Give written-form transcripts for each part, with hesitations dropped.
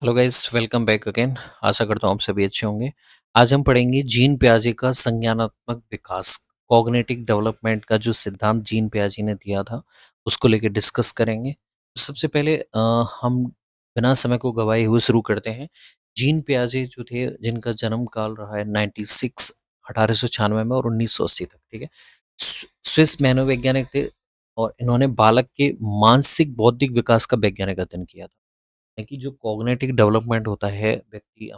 Hello guys, welcome back again. आशा करता हूँ आप सभी अच्छे होंगे। आज हम पढ़ेंगे जीन पियाजे का संज्ञानात्मक विकास। कॉग्निटिव डेवलपमेंट का जो सिद्धांत जीन पियाजे ने दिया था उसको लेकर डिस्कस करेंगे। तो सबसे पहले हम बिना समय को गवाए हुए शुरू करते हैं। जीन पियाजे जो थे जिनका जन्म काल रहा है 96 1896 में और 1980 तक, ठीक है। स्विस मनोवैज्ञानिक थे और इन्होंने बालक के मानसिक बौद्धिक विकास का वैज्ञानिक अध्ययन किया था। है कि जो कॉग्निटिव डेवलपमेंट होता है व्यक्ति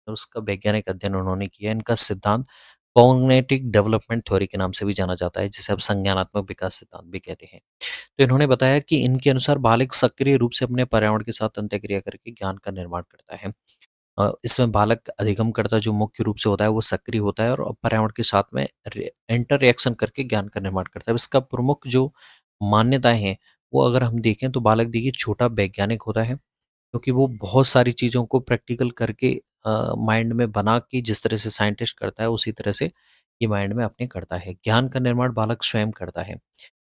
उसका वैज्ञानिक अध्ययन उन्होंने किया। इनका सिद्धांत कॉग्निटिव डेवलपमेंट थ्योरी के नाम से भी जाना जाता है, जिसे अब संज्ञानात्मक विकास सिद्धांत भी कहते हैं। तो इन्होंने बताया कि इनके अनुसार बालक सक्रिय रूप से अपने पर्यावरण के साथ अंतःक्रिया करके ज्ञान का निर्माण करता है। इसमें बालक अधिगमकर्ता जो मुख्य रूप से होता है वो सक्रिय होता है और पर्यावरण के साथ में इंटर रिएक्शन करके ज्ञान का निर्माण करता है। इसका प्रमुख जो मान्यताएं हैं वो अगर हम देखें तो बालक देखिए छोटा वैज्ञानिक होता है, क्योंकि वो बहुत सारी चीज़ों को प्रैक्टिकल करके माइंड में बना के जिस तरह से साइंटिस्ट करता है उसी तरह से ये माइंड में अपने करता है। ज्ञान का निर्माण बालक स्वयं करता है।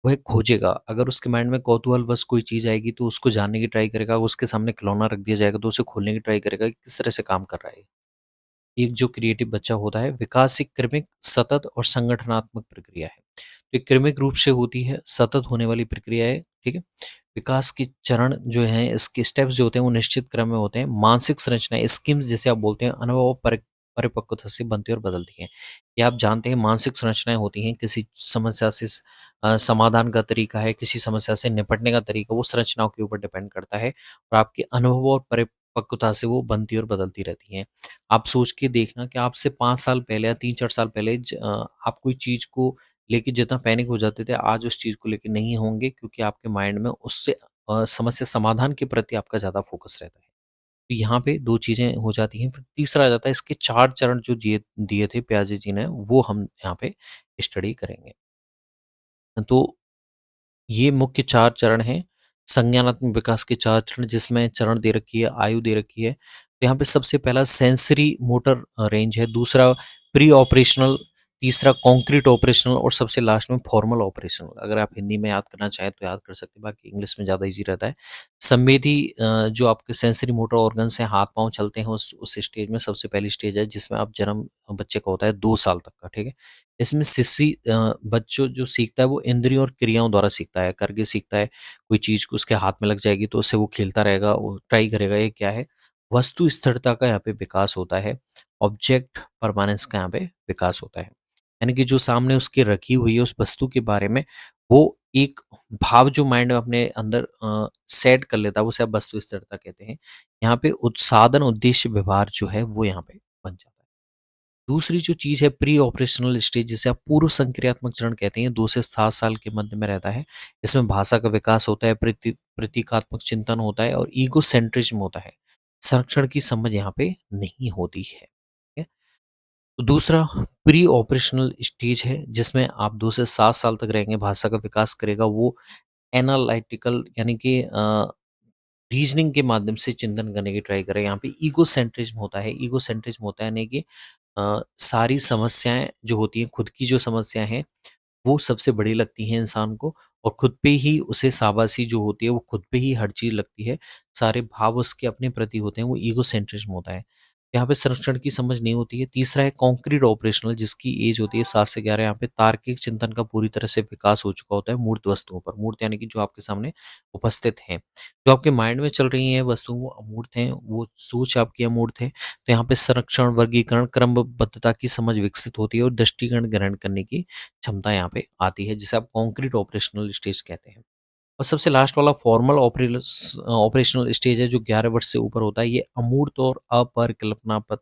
वह खोजेगा, अगर उसके माइंड में कौतूहलवश कोई चीज़ आएगी तो उसको जानने की ट्राई करेगा। उसके सामने खिलौना रख दिया जाएगा तो उसे खोलने की ट्राई करेगा कि किस तरह से काम कर रहा है। एक जो क्रिएटिव बच्चा होता है, विकास एक क्रमिक, सतत और संगठनात्मक प्रक्रिया है। तो एक क्रमिक रूप से होती है, सतत होने वाली प्रक्रिया है, ठीक है। विकास के चरण जो हैं, इसके स्टेप्स जो होते हैं वो निश्चित क्रम में होते हैं। मानसिक संरचना स्कीम्स जैसे आप बोलते हैं, अनुभव और परिपक्वता से बनती है और बदलती हैं। ये आप जानते हैं, मानसिक संरचनाएं होती हैं किसी समस्या से समाधान का तरीका है, किसी समस्या से निपटने का तरीका, वो संरचनाओं के ऊपर डिपेंड करता है और आपके अनुभव और परिपक्वता से वो बनती और बदलती रहती हैं। आप सोच के देखना कि आपसे 5 साल पहले या 3-4 साल पहले आप कोई चीज़ को लेके जितना पैनिक हो जाते थे, आज उस चीज़ को लेके नहीं होंगे, क्योंकि आपके माइंड में उससे समस्या समाधान के प्रति आपका ज़्यादा फ़ोकस रहता है। तो यहाँ पे 2 चीज़ें हो जाती हैं। फिर तीसरा आ जाता है, इसके 4 चरण जो दिए दिए थे पियाजे जी ने, वो हम यहाँ पे स्टडी करेंगे। तो ये मुख्य 4 चरण हैं, संज्ञानात्मक विकास के 4 चरण, जिसमें चरण दे रखी है, आयु दे रखी है। तो यहाँ पे सबसे पहला सेंसरी मोटर रेंज है, दूसरा प्री ऑपरेशनल, तीसरा कॉन्क्रीट ऑपरेशनल और सबसे लास्ट में फॉर्मल ऑपरेशनल। अगर आप हिंदी में याद करना चाहें तो याद कर सकते हैं, बाकी इंग्लिश में ज़्यादा ईज़ी रहता है। संवेदी जो आपके सेंसरी मोटर ऑर्गन्स हैं, हाथ-पाँव चलते हैं, उस स्टेज में सबसे पहली स्टेज है जिसमें आप जन्म बच्चे का होता है 2 साल तक का, ठीक है? इसमें शिशु बच्चों जो सीखता है वो इंद्रियों और क्रियाओं द्वारा सीखता है, करके सीखता है। कोई चीज़ को उसके हाथ में लग जाएगी तो उससे वो खेलता रहेगा, वो ट्राई करेगा ये क्या है। वस्तु स्थिरता का यहाँ पे विकास होता है, ऑब्जेक्ट परमानेंस का यहाँ पे विकास होता है। यानी कि जो सामने उसकी रखी हुई है उस वस्तु के बारे में वो एक भाव जो माइंड में अपने अंदर सेट कर लेता है, उसे आप वस्तु स्थिरता कहते हैं। यहाँ पे उत्साधन, उद्देश्य, व्यवहार जो है वो यहाँ पे बन जाता है। दूसरी जो चीज़ है प्री ऑपरेशनल स्टेज, जिसे आप पूर्व संक्रियात्मक चरण कहते हैं, 2 से 7 साल के मध्य में रहता है। इसमें भाषा का विकास होता है, प्रतीकात्मक चिंतन होता है और ईगो सेंट्रिज्म होता है। संरक्षण की समझ यहाँ पे नहीं होती है। ठीक है? तो दूसरा प्री ऑपरेशनल स्टेज है जिसमें आप 2 से 7 साल तक रहेंगे, भाषा का विकास करेगा वो। एनालिटिकल यानी कि रीजनिंग के माध्यम से चिंतन करने की ट्राई करें। यहाँ पे ईगो सेंट्रिज्म होता है। ईगो सेंट्रिज्म होता है यानी कि सारी समस्याएँ जो होती हैं, खुद की जो समस्या हैं, वो सबसे बड़ी लगती हैं इंसान को और खुद पे ही उसे शाबाशी जो होती है, वो खुद पे ही हर चीज़ लगती है। सारे भाव उसके अपने प्रति होते हैं, वो ईगोसेंट्रिज्म होता है। यहाँ पे संरक्षण की समझ नहीं होती है। तीसरा है कॉन्क्रीट ऑपरेशनल, जिसकी एज होती है 7 से 11। यहाँ पे तार्किक चिंतन का पूरी तरह से विकास हो चुका होता है मूर्त वस्तुओं पर। मूर्त यानी कि जो आपके सामने उपस्थित हैं। जो आपके माइंड में चल रही हैं वस्तु वो अमूर्त हैं, वो सोच आपकी अमूर्त है। तो यहाँ पे संरक्षण, वर्गीकरण, क्रमबद्धता की समझ विकसित होती है और दृष्टिकोण ग्रहण करने की क्षमता यहाँ पे आती है, जिसे आप कॉन्क्रीट ऑपरेशनल स्टेज कहते हैं। और सबसे लास्ट वाला फॉर्मल ऑपरेशनल स्टेज है जो 11 वर्ष से ऊपर होता है। ये अमूर्त और परिकल्पनात्मक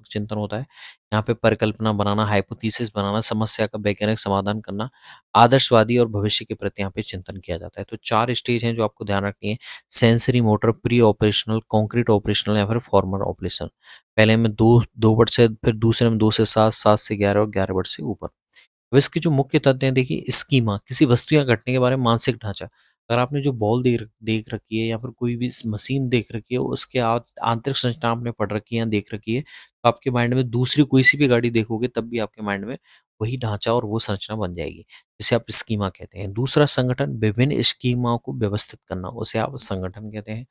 चिंतन होता है। यहाँ पे परिकल्पना बनाना, हाइपोथेसिस बनाना, समस्या का वैज्ञानिक समाधान करना, आदर्शवादी और भविष्य के प्रति यहाँ पे चिंतन किया जाता है। तो 4 स्टेज हैं जो आपको ध्यान रखनी है। Sensory motor, pre operational, concrete operational या फिर फॉर्मल ऑपरेशन। पहले में 2 वर्ष से, फिर दूसरे में 2 से 7, 7 से 11 और 11 वर्ष से ऊपर। अब इसके जो मुख्य तथ्य हैं देखिए, स्कीमा किसी वस्तु या घटने के बारे में मानसिक ढांचा। अगर आपने जो बॉल देख रखी है या फिर कोई भी मशीन देख रखी है, उसके आंतरिक संरचना आपने पढ़ रखी है या देख रखी है, तो आपके माइंड में दूसरी कोई सी भी गाड़ी देखोगे तब भी आपके माइंड में वही ढांचा और वो संरचना बन जाएगी, जिसे आप स्कीमा कहते हैं। दूसरा संगठन, विभिन्न स्कीमाओं को व्यवस्थित करना, उसे आप संगठन कहते हैं।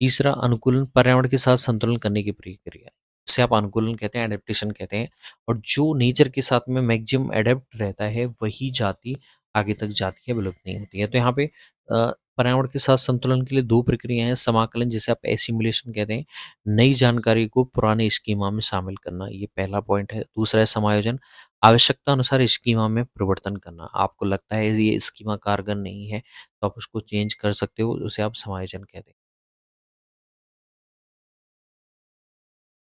तीसरा अनुकूलन, पर्यावरण के साथ संतुलन करने की प्रक्रिया, जिसे आप अनुकूलन कहते हैं, एडेप्टेशन कहते हैं। और जो नेचर के साथ में मैक्सिमम एडेप्ट रहता है वही जाति आगे तक जाती है, विलुप्त नहीं होती है। तो यहाँ पे पर्यावरण के साथ संतुलन के लिए दो प्रक्रियाएं हैं। समाकलन, जिसे आप एसिमुलेशन कहते हैं, नई जानकारी को पुराने स्कीमा में शामिल करना, ये पहला पॉइंट है। दूसरा है समायोजन, आवश्यकता अनुसार स्कीमा में परिवर्तन करना। आपको लगता है ये स्कीमा कारगर नहीं है तो आप उसको चेंज कर सकते हो, उसे आप समायोजन कहते हैं।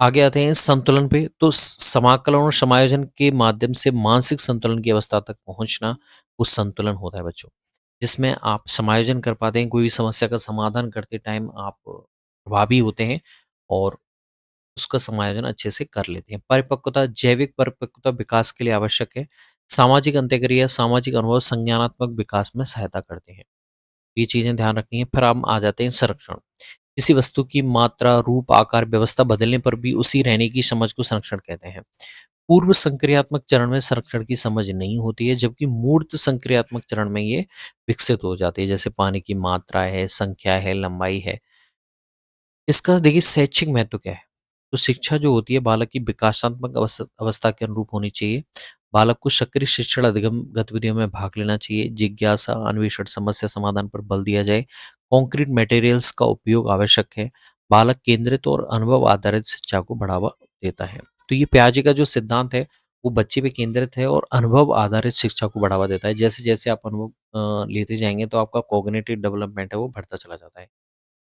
आगे आते हैं संतुलन पे। तो समाकलन और समायोजन के माध्यम से मानसिक संतुलन की अवस्था तक पहुंचना, वो संतुलन होता है बच्चों, जिसमें आप समायोजन कर पाते हैं। कोई भी समस्या का समाधान करते टाइम आप प्रभावी होते हैं और उसका समायोजन अच्छे से कर लेते हैं। परिपक्वता, जैविक परिपक्वता विकास के लिए आवश्यक है। सामाजिक अंत्यक्रिया, सामाजिक अनुभव संज्ञानात्मक विकास में सहायता करते हैं। ये चीजें ध्यान रखनी है। फिर हम आ जाते हैं संरक्षण। किसी वस्तु की मात्रा, रूप, आकार, व्यवस्था बदलने पर भी उसी रहने की समझ को संरक्षण कहते हैं। पूर्व संक्रियात्मक चरण में संरक्षण की समझ नहीं होती है, जबकि मूर्त संक्रियात्मक चरण में ये विकसित हो जाती है। जैसे पानी की मात्रा है, संख्या है, लंबाई है। इसका देखिए शैक्षिक महत्व क्या है। तो शिक्षा जो होती है बालक की विकासात्मक अवस्था अवस्था के अनुरूप होनी चाहिए। बालक को सक्रिय शिक्षण अधिगम गतिविधियों में भाग लेना चाहिए। जिज्ञासा, अन्वेषण, समस्या समाधान पर बल दिया जाए। कॉन्क्रीट मटेरियल्स का उपयोग आवश्यक है। बालक केंद्रित और अनुभव आधारित शिक्षा को बढ़ावा देता है। तो ये पियाजे का जो सिद्धांत है वो बच्चे पे केंद्रित है और अनुभव आधारित शिक्षा को बढ़ावा देता है। जैसे जैसे आप अनुभव लेते जाएंगे तो आपका कॉग्निटिव डेवलपमेंट है वो बढ़ता चला जाता है।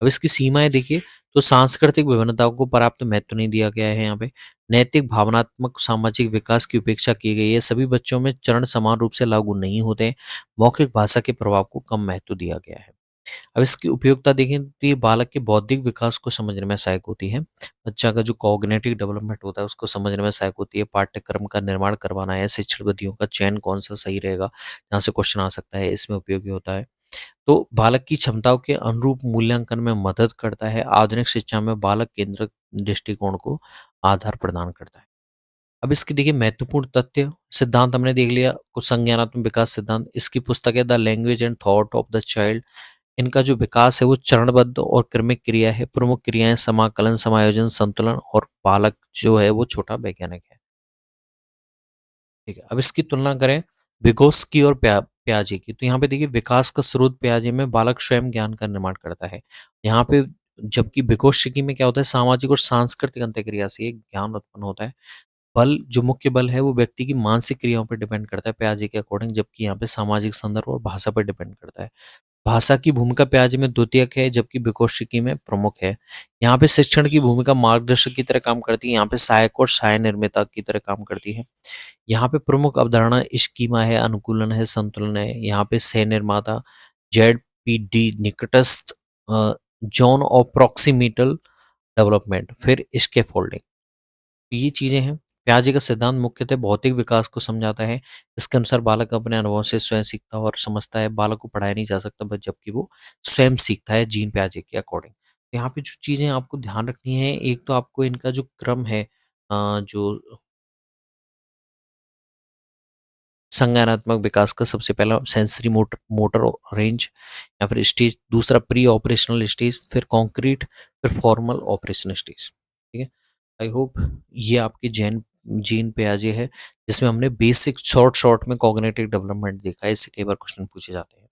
अब इसकी सीमाएँ देखिए, तो सांस्कृतिक विभिन्नताओं को पर्याप्त महत्व नहीं दिया गया है यहाँ पे। नैतिक, भावनात्मक, सामाजिक विकास की उपेक्षा की गई है। सभी बच्चों में चरण समान रूप से लागू नहीं होते हैं। मौखिक भाषा के प्रभाव को कम महत्व दिया गया है। अब इसकी उपयोगिता देखें तो ये बालक के बौद्धिक विकास को समझने में सहायक होती है। बच्चा का जो कॉग्निटिव डेवलपमेंट होता है उसको समझने में सहायक होती है। पाठ्यक्रम का निर्माण करवाना है, शिक्षण विधियों का चयन कौन-सा सही रहेगा, जहाँ से क्वेश्चन आ सकता है, इसमें उपयोगी होता है। तो बालक की क्षमताओं के अनुरूप मूल्यांकन में मदद करता है। आधुनिक शिक्षा में बालक केंद्रित दृष्टिकोण को आधार प्रदान करता है। अब इसके देखिए महत्वपूर्ण तथ्य सिद्धांत हमने देख लिया, कुछ संज्ञानात्मक विकास सिद्धांत। इसकी पुस्तक है the language and thought of the child. इनका जो विकास है वो चरणबद्ध और क्रमिक क्रिया है। प्रमुख क्रियाएं समाकलन, समायोजन, संतुलन और बालक जो है वो छोटा वैज्ञानिक है। ठीक है, अब इसकी तुलना करें vygotsky और पियाजे की। तो यहाँ पे देखिए विकास का स्रोत पियाजे में बालक स्वयं ज्ञान का निर्माण करता है। यहाँ पे जबकि vygotsky में क्या होता है, सामाजिक और सांस्कृतिक अंतःक्रिया से एक ज्ञान उत्पन्न होता है। बल, जो मुख्य बल है वो व्यक्ति की मानसिक क्रियाओं पर डिपेंड करता है पियाजे के अकॉर्डिंग, जबकि यहाँ पे सामाजिक संदर्भ और भाषा पर डिपेंड करता है। भाषा की भूमिका पियाजे में द्वितीयक है, जबकि vygotsky में प्रमुख है। यहाँ पे शिक्षण की भूमिका मार्गदर्शक की तरह काम करती है, यहाँ पे सहायक और सहाय निर्माता की तरह काम करती है। यहाँ पे प्रमुख अवधारणा स्कीमा है, अनुकूलन है, संतुलन है। यहाँ पे सह निर्माता जेड-पी-डी निकटस्थ जोन ऑफ प्रॉक्सिमिटल डेवलपमेंट, फिर स्कैफोल्डिंग। ये चीजें हैं। पियाजे का सिद्धांत मुख्यतः भौतिक विकास को समझाता है। इसके अनुसार बालक अपने अनुभव से स्वयं सीखता है और समझता है। बालक को पढ़ाया नहीं जा सकता बस, जबकि वो स्वयं सीखता है जीन पियाजे के अकॉर्डिंग। यहाँ पे जो चीजें आपको ध्यान रखनी है, एक तो आपको इनका जो क्रम है, जो संज्ञानात्मक विकास का, सबसे पहला सेंसरी मोटर मोटर रेंज या फिर स्टेज, दूसरा प्री ऑपरेशनल स्टेज, फिर कॉन्क्रीट, फिर फॉर्मल ऑपरेशन स्टेज। ठीक है, आई होप ये आपके जैन जीन पियाजे है जिसमें हमने बेसिक शॉर्ट शॉर्ट में कॉग्निटिव डेवलपमेंट देखा है। इससे कई बार क्वेश्चन पूछे जाते हैं।